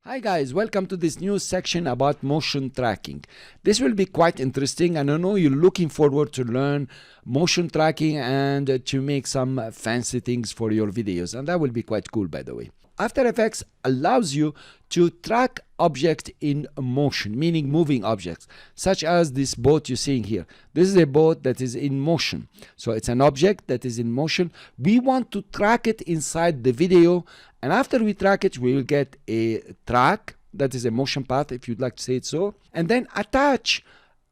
Hi guys, welcome to this new section about motion tracking. This will be quite interesting and I know you're looking forward to learn motion tracking and to make some fancy things for your videos, and that will be quite cool, by the way. After Effects allows you to track objects in motion, meaning moving objects, such as this boat you're seeing here. This is a boat that is in motion. So it's an object that is in motion. We want to track it inside the video, and after we track it, we will get a track, that is a motion path, if you'd like to say it so, and then attach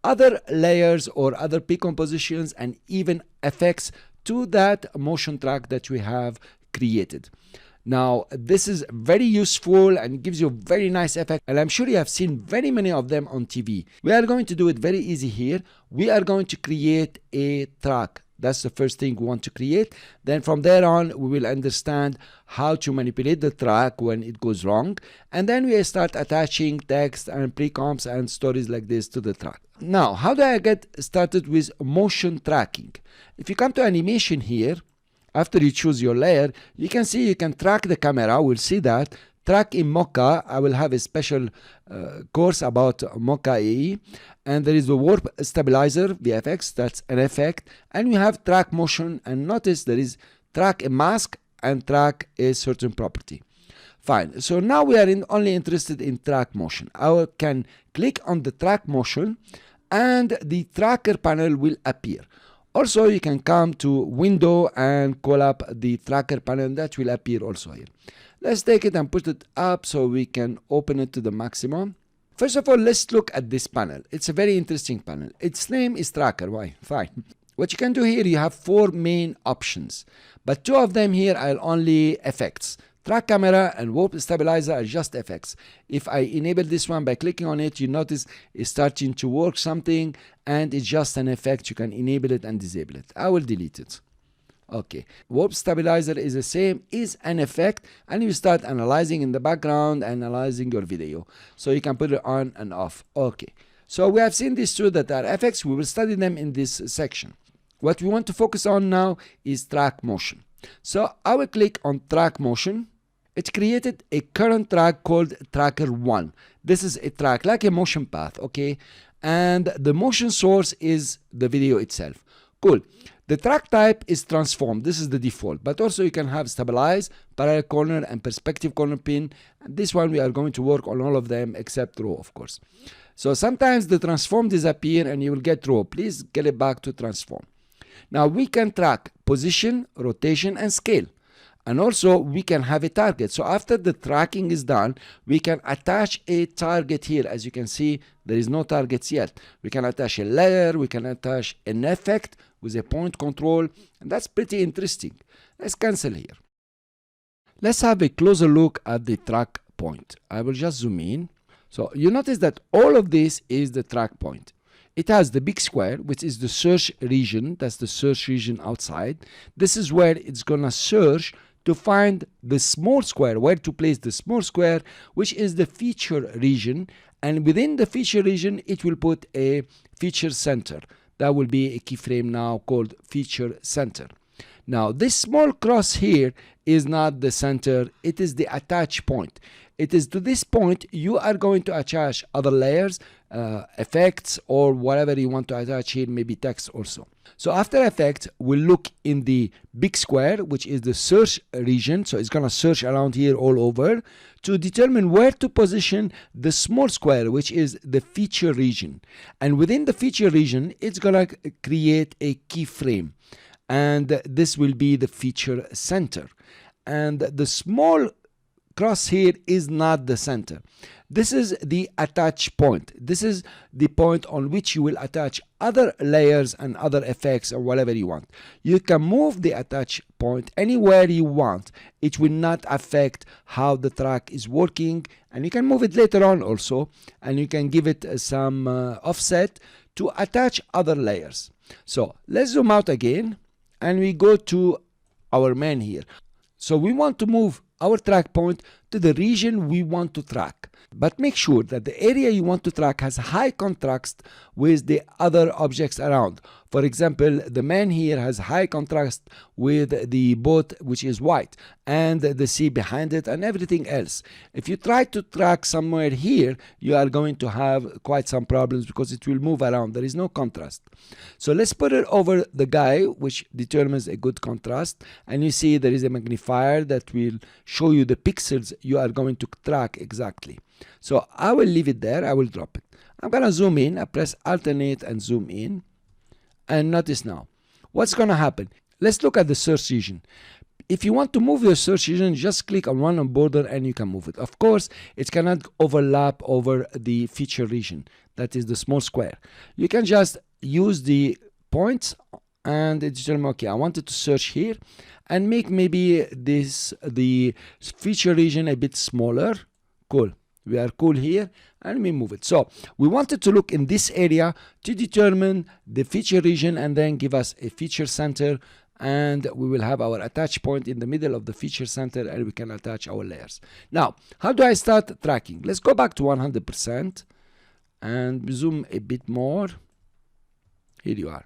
other layers or other pre-compositions and even effects to that motion track that we have created. Now, this is very useful and gives you a very nice effect, and I'm sure you have seen very many of them on TV. We are going to do it very easy here. We are going to create a track. That's the first thing we want to create. Then from there on, we will understand how to manipulate the track when it goes wrong. And then we start attaching text and pre-comps and stories like this to the track. Now, how do I get started with motion tracking? If you come to animation here, after you choose your layer, you can see you can track the camera. We'll see that. Track in Mocha. I will have a special course about Mocha AE. And there is the warp stabilizer, VFX, that's an effect. And we have track motion. And notice there is track a mask and track a certain property. Fine. So now we are only interested in track motion. I can click on the track motion and the tracker panel will appear. Also, you can come to window and call up the tracker panel that will appear also here. Let's take it and put it up so we can open it to the maximum. First of all, let's look at this panel. It's a very interesting panel. Its name is tracker. Why? Fine. What you can do here, you have 4 main options, but 2 of them here are only effects. Track camera and warp stabilizer are just effects. If I enable this one by clicking on it, you notice it's starting to work something and it's just an effect. You can enable it and disable it. I will delete it. Okay. Warp stabilizer is the same, is an effect, and you start analyzing in the background, analyzing your video. So you can put it on and off. Okay. So we have seen these 2 that are effects. We will study them in this section. What we want to focus on now is track motion. So I will click on track motion. It created a current track called tracker 1. This is a track like a motion path, okay? And the motion source is the video itself. Cool. The track type is transform. This is the default, but also you can have stabilize, parallel corner, and perspective corner pin. And this one we are going to work on all of them except row, of course. So sometimes the transform disappear and you will get row. Please get it back to transform. Now we can track position, rotation, and scale. And also we can have a target. So after the tracking is done, we can attach a target here. As you can see, there is no targets yet. We can attach a layer, we can attach an effect with a point control, and that's pretty interesting. Let's cancel here. Let's have a closer look at the track point. I will just zoom in. So you notice that all of this is the track point. It has the big square, which is the search region. That's the search region outside. This is where it's gonna search to find the small square, where to place the small square, which is the feature region. And within the feature region, it will put a feature center. That will be a keyframe now called feature center. Now, this small cross here is not the center, it is the attach point. It is to this point you are going to attach other layers, effects, or whatever you want to attach here, maybe text also. So after effects, we'll look in the big square, which is the search region. So it's going to search around here all over to determine where to position the small square, which is the feature region. And within the feature region, it's going to create a keyframe. And this will be the feature center. And the small cross here is not the center. This is the attach point. This is the point on which you will attach other layers and other effects or whatever you want. You can move the attach point anywhere you want. It will not affect how the track is working, and you can move it later on also, and you can give it some offset to attach other layers. So let's zoom out again and we go to our main here. So we want to move our track point to the region we want to track. But make sure that the area you want to track has high contrast with the other objects around. For example, the man here has high contrast with the boat, which is white, and the sea behind it and everything else. If you try to track somewhere here, you are going to have quite some problems because it will move around. There is no contrast. So let's put it over the guy, which determines a good contrast. And you see there is a magnifier that will show you the pixels you are going to track exactly. So I will leave it there. I will drop it. I'm going to zoom in. I press alternate and zoom in. And notice now, what's going to happen? Let's look at the search region. If you want to move your search region, just click on one border and you can move it. Of course, it cannot overlap over the feature region. That is the small square. You can just use the points and determine, okay, I wanted to search here and make maybe the feature region a bit smaller. Cool. We are cool here, and we move it. So we wanted to look in this area to determine the feature region and then give us a feature center, and we will have our attach point in the middle of the feature center and we can attach our layers. Now, how do I start tracking? Let's go back to 100% and zoom a bit more. Here you are.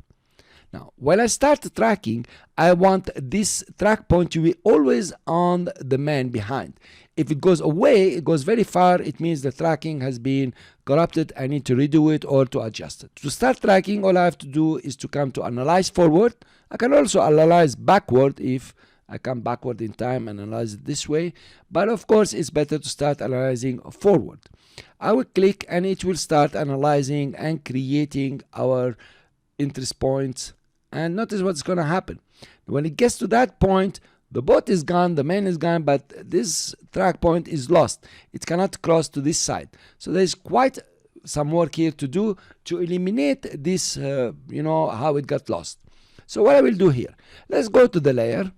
Now, when I start tracking, I want this track point to be always on the man behind. If it goes away, it goes very far, it means the tracking has been corrupted. I need to redo it or to adjust it. To start tracking, all I have to do is to come to analyze forward. I can also analyze backward if I come backward in time and analyze it this way. But of course, it's better to start analyzing forward. I will click and it will start analyzing and creating our interest points. And notice what's going to happen. When it gets to that point, the boat is gone, the man is gone, but this track point is lost. It cannot cross to this side. So there's quite some work here to do to eliminate this, how it got lost. So what I will do here, let's go to the layer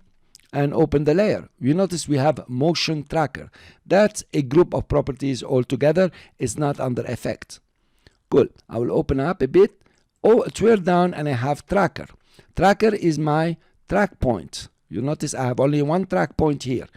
and open the layer. You notice we have motion tracker. That's a group of properties all together. It's not under effect. Cool. I will open up a bit. Oh, twirl down and I have tracker. Tracker is my track point. You notice I have only one track point here.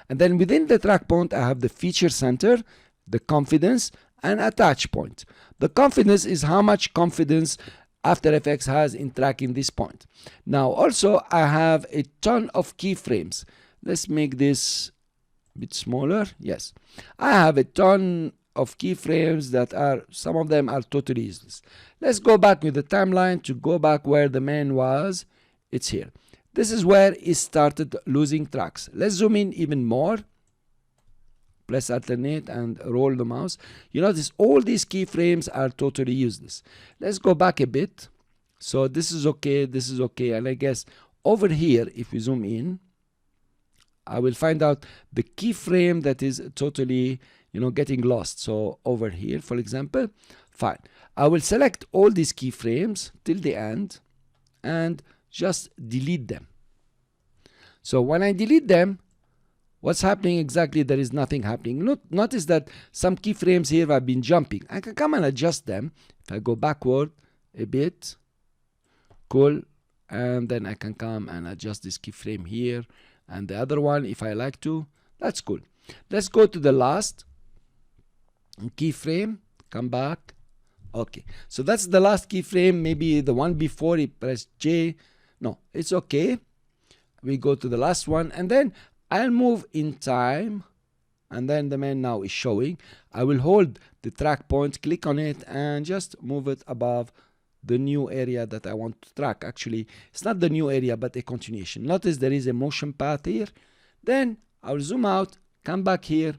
And then within the track point, I have the feature center, the confidence, and attach point. The confidence is how much confidence After Effects has in tracking this point. Now, also, I have a ton of keyframes. Let's make this a bit smaller. Yes. I have a ton of keyframes that are, some of them are totally useless. Let's go back with the timeline to go back where the man was. It's here. This is where it started losing tracks. Let's zoom in even more. Press alternate and roll the mouse. You notice all these keyframes are totally useless. Let's go back a bit. So this is okay, this is okay. And I guess over here, if we zoom in, I will find out the keyframe that is totally, getting lost. So over here, for example, fine. I will select all these keyframes till the end and just delete them. So when I delete them, what's happening exactly? There is nothing happening. Notice that some keyframes here have been jumping. I can come and adjust them. If I go backward a bit, cool, and then I can come and adjust this keyframe here and the other one if I like to. That's cool. Let's go to the last keyframe. Come back. Okay, so that's the last keyframe. Maybe the one before it pressed J. No, it's okay. We go to the last one and then I'll move in time, and then the man now is showing. I will hold the track point, click on it, and just move it above the new area that I want to track. Actually, it's not the new area, but a continuation. Notice there is a motion path here. Then I'll zoom out, come back here,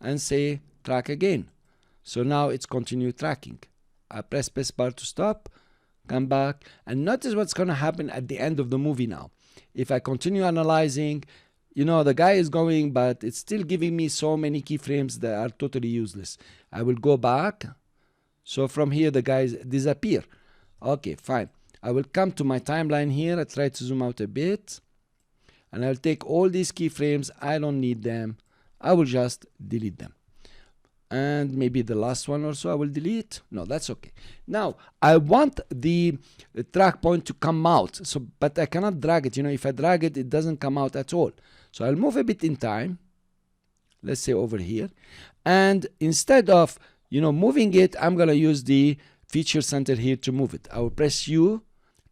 and say track again. So now it's continue tracking. I press spacebar to stop, come back, and notice what's going to happen at the end of the movie now. If I continue analyzing, the guy is going, but it's still giving me so many keyframes that are totally useless. I will go back. So from here, the guys disappear. Okay, fine. I will come to my timeline here. I try to zoom out a bit. And I'll take all these keyframes. I don't need them. I will just delete them. And maybe the last one also I will delete. No, that's okay. Now, I want the track point to come out. But I cannot drag it. If I drag it, it doesn't come out at all. So I'll move a bit in time. let's say over here, and instead of moving it, I'm gonna use the feature center here to move it. I will press U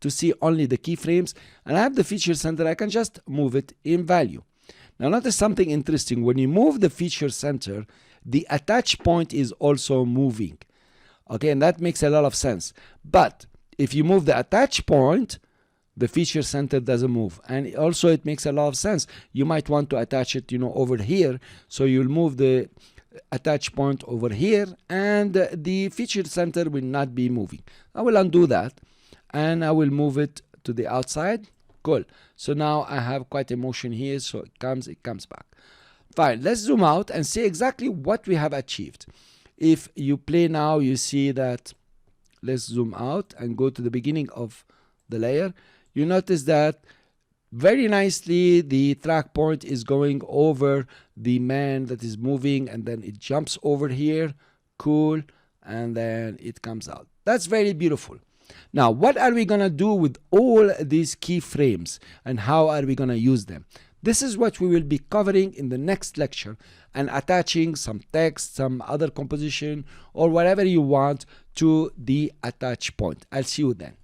to see only the keyframes, and I have the feature center. I can just move it in value. Now notice something interesting. When you move the feature center, the attach point is also moving. Okay, and that makes a lot of sense. But if you move the attach point, the feature center doesn't move. And also it makes a lot of sense. You might want to attach it, over here. So you'll move the attach point over here, and the feature center will not be moving. I will undo that, and I will move it to the outside. Cool. So now I have quite a motion here, so it comes back. Fine. Let's zoom out and see exactly what we have achieved. If you play now, you see that. Let's zoom out and go to the beginning of the layer. You notice that very nicely the track point is going over the man that is moving, and then it jumps over here. Cool. And then it comes out. That's very beautiful. Now, what are we gonna do with all these keyframes, and how are we gonna use them? This is what we will be covering in the next lecture, and attaching some text, some other composition, or whatever you want to the attach point. I'll see you then.